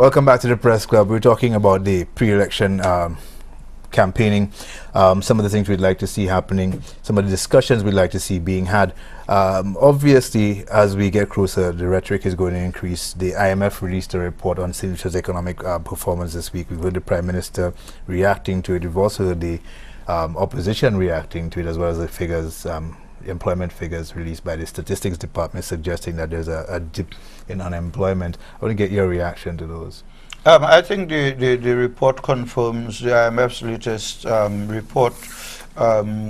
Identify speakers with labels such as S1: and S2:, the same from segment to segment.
S1: Welcome back to the Press Club. We're talking about the pre-election campaigning, some of the things we'd like to see happening, some of the discussions we'd like to see being had. Obviously, as we get closer, the rhetoric is going to increase. The IMF released a report on St. Lucia's economic performance this week. We've heard the Prime Minister reacting to it. We've also heard the opposition reacting to it, as well as the figures, employment figures released by the Statistics Department suggesting that there's a dip in unemployment. I want to get your reaction to those.
S2: I think the report confirms the IMF's latest report,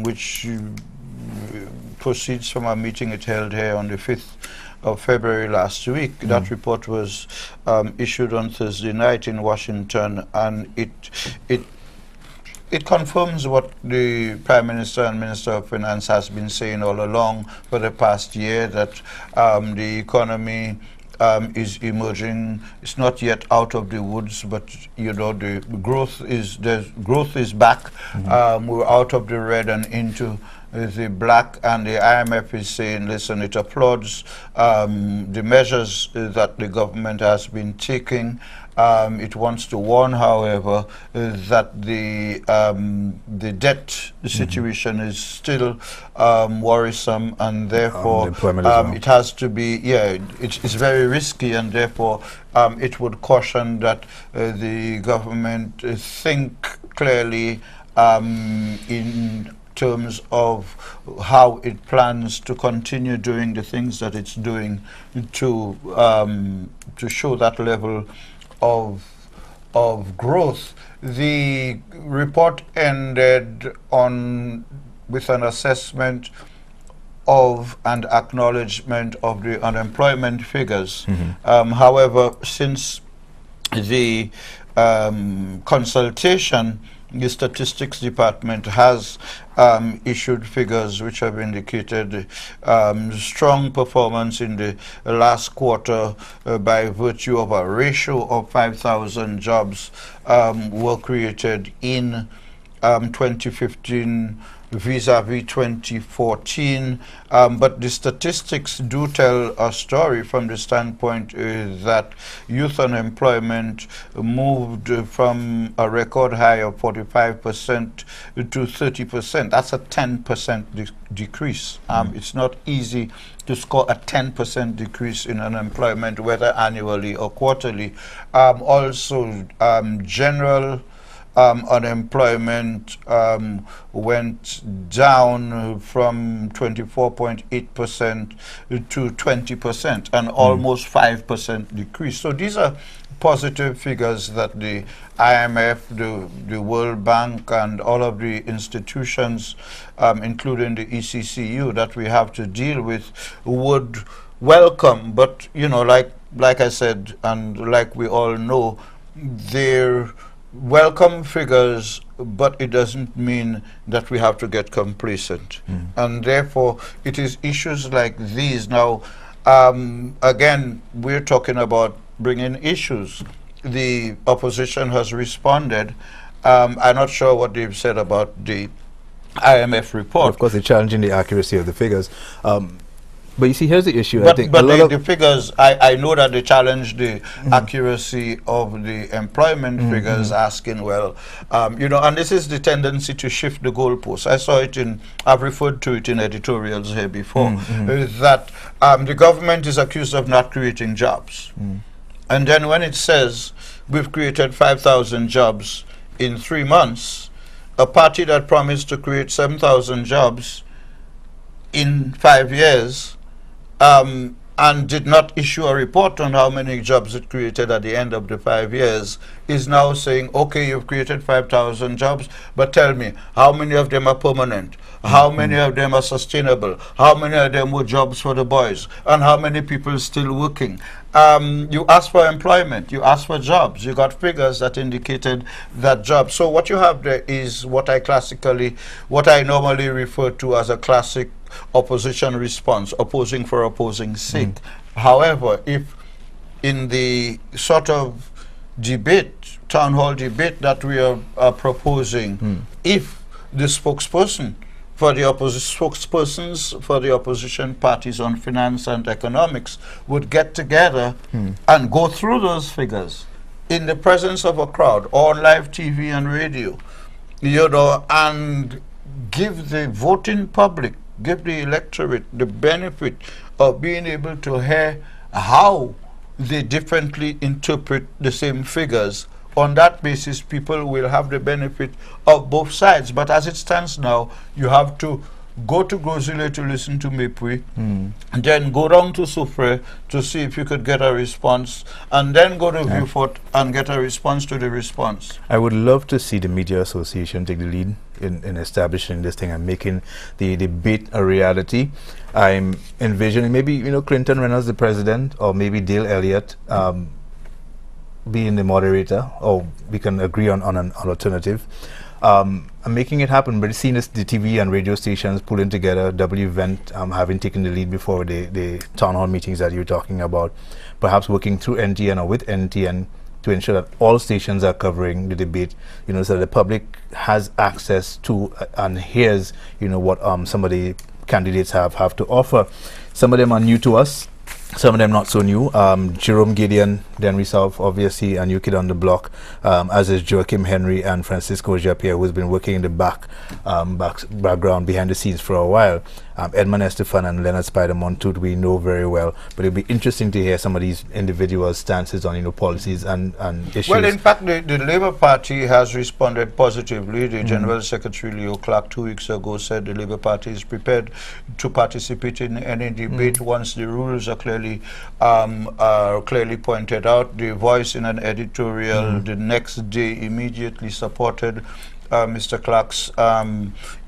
S2: which proceeds from a meeting it held here on the 5th of February last week. That report was issued on Thursday night in Washington, and it confirms what the Prime Minister and Minister of Finance has been saying all along for the past year, that the economy is emerging. It's not yet out of the woods, but you know, the growth is back. We're out of the red and into the black, and the IMF is saying, listen, it applauds the measures that the government has been taking. It wants to warn, however, that the debt situation is still worrisome, and therefore it has to be, it's very risky, and therefore it would caution that the government think clearly in terms of how it plans to continue doing the things that it's doing to show that level of growth. The report ended with an assessment of and acknowledgement of the unemployment figures. However, since the consultation, the Statistics Department has issued figures which have indicated strong performance in the last quarter by virtue of a ratio of 5,000 jobs were created in 2015 vis-a-vis 2014, but the statistics do tell a story from the standpoint that youth unemployment moved from a record high of 45% to 30%. That's a 10% decrease. It's not easy to score a 10% decrease in unemployment, whether annually or quarterly. Also, general unemployment went down from 24.8% to 20%, an almost 5% decrease. So these are positive figures that the IMF, the World Bank, and all of the institutions, including the ECCU, that we have to deal with, would welcome. But, you know, like I said, and like we all know, they're welcome figures, but it doesn't mean that we have to get complacent. And therefore, it is issues like these. Now, again, we're talking about bringing issues. The opposition has responded. I'm not sure what they've said about the IMF report.
S1: Of course, they're challenging the accuracy of the figures. But you see, here's the issue.
S2: But,
S1: I think
S2: the figures, I know that they challenge the accuracy of the employment figures, asking, well, you know, and this is the tendency to shift the goalposts. I saw it I've referred to it in editorials here before, that the government is accused of not creating jobs. And then when it says we've created 5,000 jobs in 3 months, a party that promised to create 7,000 jobs in 5 years, and did not issue a report on how many jobs it created at the end of the 5 years, is now saying, okay, you've created 5,000 jobs, but tell me, how many of them are permanent? How many of them are sustainable? How many of them were jobs for the boys? And how many people still working? You asked for employment, you asked for jobs, you got figures that indicated that jobs. So what you have there is what I normally refer to as a classic opposition response, opposing for opposing's sake. However, if in the sort of debate, town hall debate that we are proposing, if the spokespersons for the opposition parties on finance and economics would get together and go through those figures in the presence of a crowd, or on live TV and radio, you know, and give the voting public, give the electorate the benefit of being able to hear how they differently interpret the same figures. On that basis, people will have the benefit of both sides. But as it stands now, you have to go to Grozile to listen to Mepwe, and then go down to Soufrière to see if you could get a response, and then go to Vieux Fort and get a response to the response.
S1: I would love to see the Media Association take the lead in establishing this thing and making the debate a reality. I'm envisioning maybe, you know, Clinton Reynolds, the president, or maybe Dale Elliott being the moderator, or we can agree on an alternative. I'm making it happen, but seeing this, the TV and radio stations pulling together, WVent having taken the lead before the town hall meetings that you're talking about, perhaps working through NTN or with NTN to ensure that all stations are covering the debate, you know, so that the public has access to and hears, you know, what some of the candidates have to offer. Some of them are new to us, some of them not so new. Jerome Gideon, Denry South, obviously, and New Kid on the Block, as is Joachim Henry and Francisco Japierre, who's been working in the background, behind the scenes for a while. Edmund Estefan and Leonard Spider Montoute we know very well, but it'll be interesting to hear some of these individuals' stances on, you know, policies and issues.
S2: Well, in fact, the Labour Party has responded positively. The General Secretary Leo Clark 2 weeks ago said the Labour Party is prepared to participate in any debate once the rules are clearly pointed out. The Voice, in an editorial the next day, immediately supported Mr. Clark's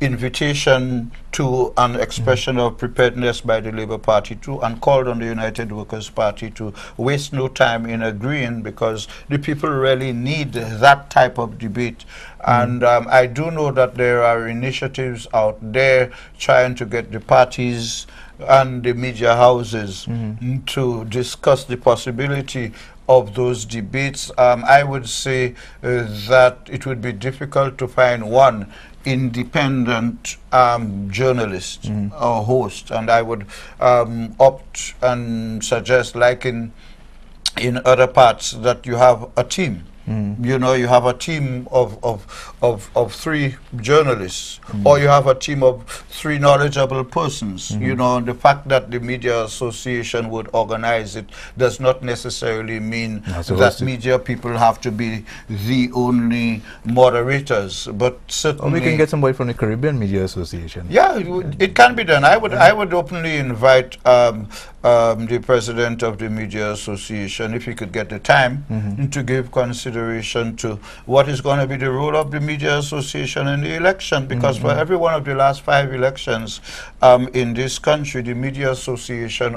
S2: invitation to an expression of preparedness by the Labour Party too, and called on the United Workers' Party to waste no time in agreeing, because the people really need that type of debate. And I do know that there are initiatives out there trying to get the parties and the media houses to discuss the possibility of those debates. I would say that it would be difficult to find one independent journalist or host, and I would opt and suggest, like in other parts, that you have a team. You know, you have a team of 3 journalists, or you have a team of 3 knowledgeable persons. You know, the fact that the Media Association would organize it does not necessarily mean that media people have to be the only moderators, but certainly...
S1: Or we can get somebody from the Caribbean Media Association.
S2: Yeah, it can be done. I would openly invite the president of the Media Association, if he could get the time, to give consideration to what is going to be the role of the Media Association in the election, because for every one of the last 5 elections in this country, the Media Association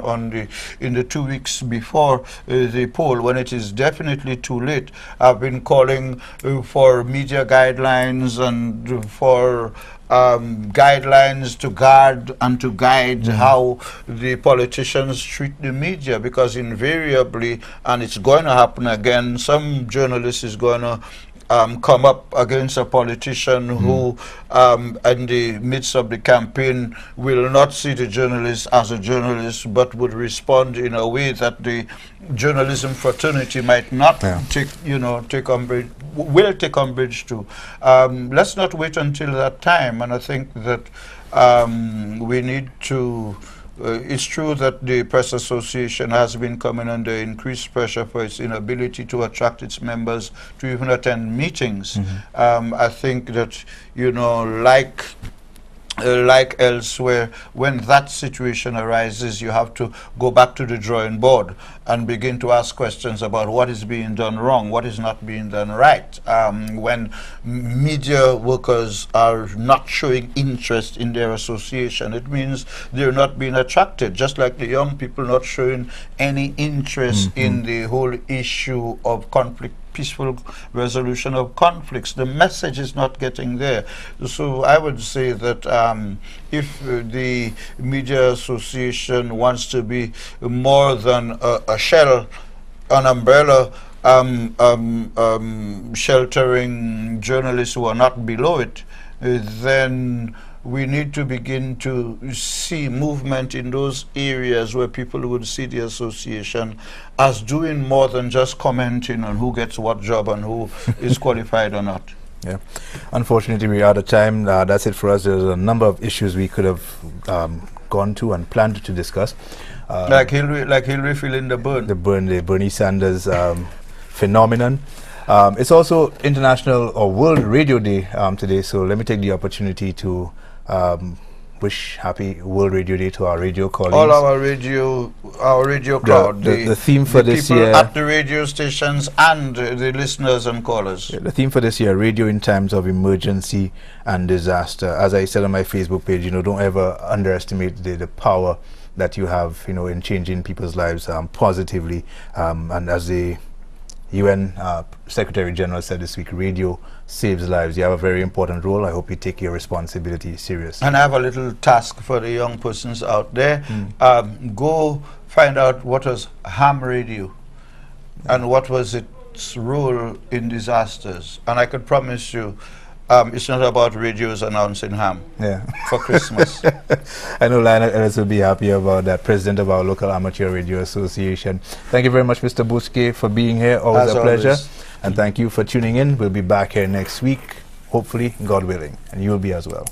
S2: in the 2 weeks before the poll, when it is definitely too late, have been calling for media guidelines and for guidelines to guard and to guide how the politicians treat the media, because invariably, and it's going to happen again, some journalist is going to come up against a politician who, in the midst of the campaign, will not see the journalist as a journalist, but would respond in a way that the journalism fraternity might not take umbrage, will take umbrage to. Let's not wait until that time, and I think that we need to. It's true that the Press Association has been coming under increased pressure for its inability to attract its members to even attend meetings. I think that, you know, like elsewhere, when that situation arises, you have to go back to the drawing board and begin to ask questions about what is being done wrong, what is not being done right. When media workers are not showing interest in their association, it means they're not being attracted, just like the young people not showing any interest in the whole issue of conflict, peaceful resolution of conflicts. The message is not getting there. So I would say that if the Media Association wants to be more than a shell, an umbrella sheltering journalists who are not below it, then we need to begin to see movement in those areas where people would see the association as doing more than just commenting on who gets what job and who is qualified or not.
S1: Yeah, unfortunately we're out of time. That's it for us. There's a number of issues we could have gone to and planned to discuss.
S2: Like Hillary feeling the burn.
S1: The Bernie Sanders phenomenon. It's also International or World Radio Day today, so let me take the opportunity to wish happy World Radio Day to our radio colleagues.
S2: All our radio crowd.
S1: The theme for this
S2: people
S1: year
S2: at the radio stations and the listeners and callers.
S1: Yeah, the theme for this year: radio in times of emergency and disaster. As I said on my Facebook page, you know, don't ever underestimate the power that you have, you know, in changing people's lives positively. And as the UN Secretary General said this week, radio saves lives. You have a very important role. I hope you take your responsibility seriously.
S2: And I have a little task for the young persons out there. Go find out what was ham radio and what was its role in disasters. And I could promise you, it's not about radios announcing ham for Christmas.
S1: I know Lionel Ellis will be happy about that, president of our local amateur radio association. Thank you very much, Mr. Bousquet, for being here. Always a pleasure. And thank you for tuning in. We'll be back here next week, hopefully, God willing. And you will be as well.